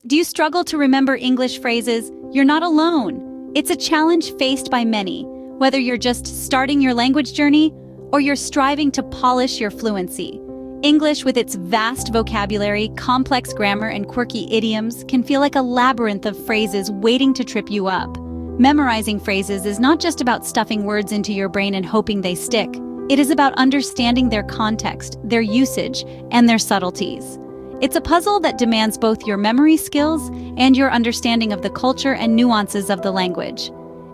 Do you struggle to remember English phrases? You're not alone. It's a challenge faced by many, whether you're just starting your language journey or you're striving to polish your fluency. English, with its vast vocabulary, complex grammar, and quirky idioms, can feel like a labyrinth of phrases waiting to trip you up. Memorizing phrases is not just about stuffing words into your brain and hoping they stick. It is about understanding their context, their usage, and their subtleties. It's a puzzle that demands both your memory skills and your understanding of the culture and nuances of the language.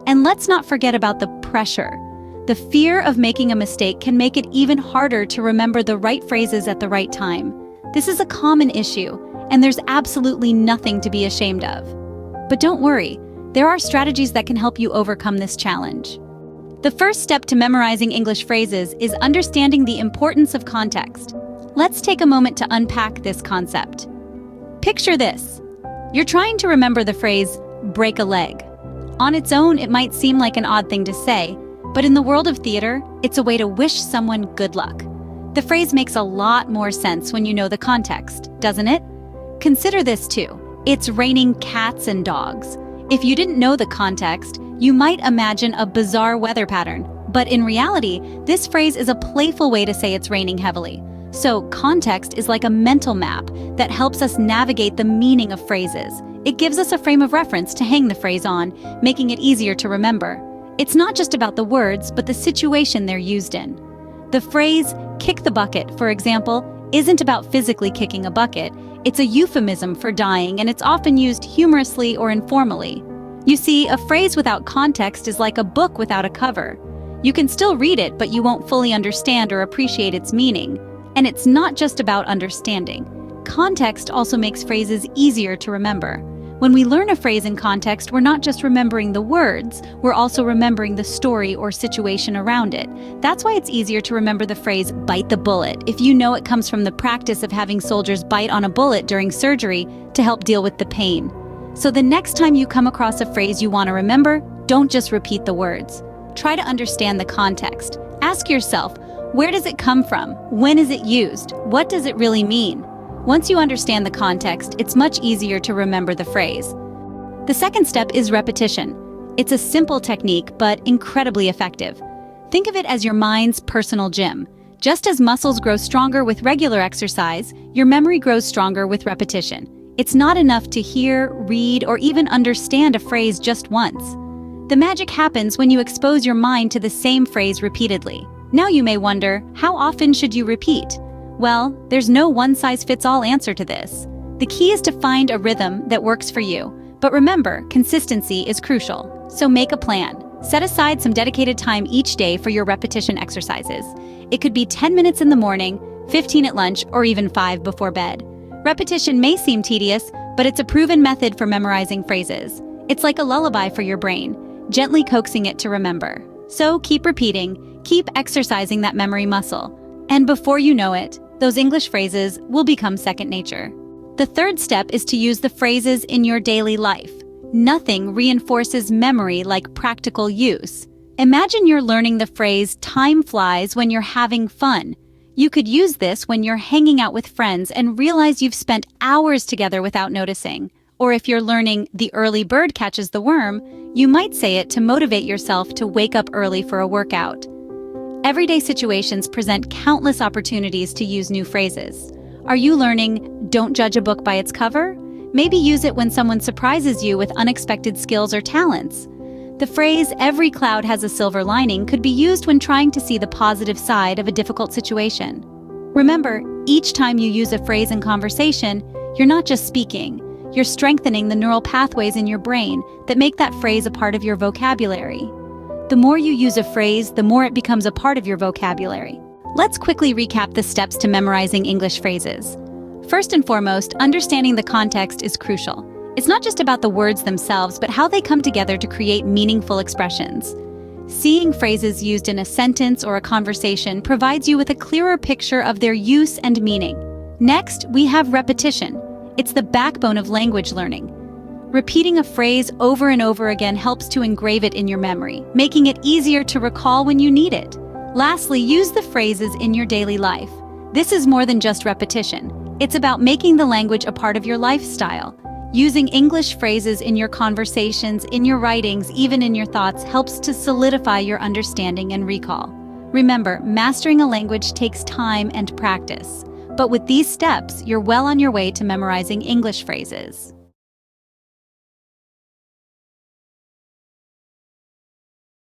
And let's not forget about the pressure. The fear of making a mistake can make it even harder to remember the right phrases at the right time. This is a common issue, and there's absolutely nothing to be ashamed of. But don't worry, there are strategies that can help you overcome this challenge. The first step to memorizing English phrases is understanding the importance of context. Let's take a moment to unpack this concept. Picture this. You're trying to remember the phrase, break a leg. On its own, it might seem like an odd thing to say, but in the world of theater, it's a way to wish someone good luck. The phrase makes a lot more sense when you know the context, doesn't it? Consider this too. It's raining cats and dogs. If you didn't know the context, you might imagine a bizarre weather pattern. But in reality, this phrase is a playful way to say it's raining heavily. So context is like a mental map that helps us navigate the meaning of phrases. It gives us a frame of reference to hang the phrase on, making it easier to remember. It's not just about the words, but the situation they're used in. The phrase, kick the bucket, for example, isn't about physically kicking a bucket. It's a euphemism for dying, and it's often used humorously or informally. You see, a phrase without context is like a book without a cover. You can still read it, but you won't fully understand or appreciate its meaning. And it's not just about understanding. Context also makes phrases easier to remember. When we learn a phrase in context, we're not just remembering the words, we're also remembering the story or situation around it. That's why it's easier to remember the phrase, bite the bullet, if you know it comes from the practice of having soldiers bite on a bullet during surgery to help deal with the pain. So the next time you come across a phrase you want to remember, don't just repeat the words. Try to understand the context. Ask yourself, where does it come from? When is it used? What does it really mean? Once you understand the context, it's much easier to remember the phrase. The second step is repetition. It's a simple technique, but incredibly effective. Think of it as your mind's personal gym. Just as muscles grow stronger with regular exercise, your memory grows stronger with repetition. It's not enough to hear, read, or even understand a phrase just once. The magic happens when you expose your mind to the same phrase repeatedly. Now you may wonder, how often should you repeat? Well, there's no one-size-fits-all answer to this. The key is to find a rhythm that works for you. But remember, consistency is crucial. So make a plan. Set aside some dedicated time each day for your repetition exercises. It could be 10 minutes in the morning, 15 at lunch, or even 5 before bed. Repetition may seem tedious, but it's a proven method for memorizing phrases. It's like a lullaby for your brain, gently coaxing it to remember. So keep repeating, keep exercising that memory muscle. And before you know it, those English phrases will become second nature. The third step is to use the phrases in your daily life. Nothing reinforces memory like practical use. Imagine you're learning the phrase, time flies when you're having fun. You could use this when you're hanging out with friends and realize you've spent hours together without noticing. Or if you're learning, the early bird catches the worm, you might say it to motivate yourself to wake up early for a workout. Everyday situations present countless opportunities to use new phrases. Are you learning, don't judge a book by its cover? Maybe use it when someone surprises you with unexpected skills or talents. The phrase, every cloud has a silver lining, could be used when trying to see the positive side of a difficult situation. Remember, each time you use a phrase in conversation, you're not just speaking, you're strengthening the neural pathways in your brain that make that phrase a part of your vocabulary. The more you use a phrase, the more it becomes a part of your vocabulary. Let's quickly recap the steps to memorizing English phrases. First and foremost, understanding the context is crucial. It's not just about the words themselves, but how they come together to create meaningful expressions. Seeing phrases used in a sentence or a conversation provides you with a clearer picture of their use and meaning. Next, we have repetition. It's the backbone of language learning. Repeating a phrase over and over again helps to engrave it in your memory, making it easier to recall when you need it. Lastly, use the phrases in your daily life. This is more than just repetition. It's about making the language a part of your lifestyle. Using English phrases in your conversations, in your writings, even in your thoughts helps to solidify your understanding and recall. Remember, mastering a language takes time and practice. But with these steps, you're well on your way to memorizing English phrases.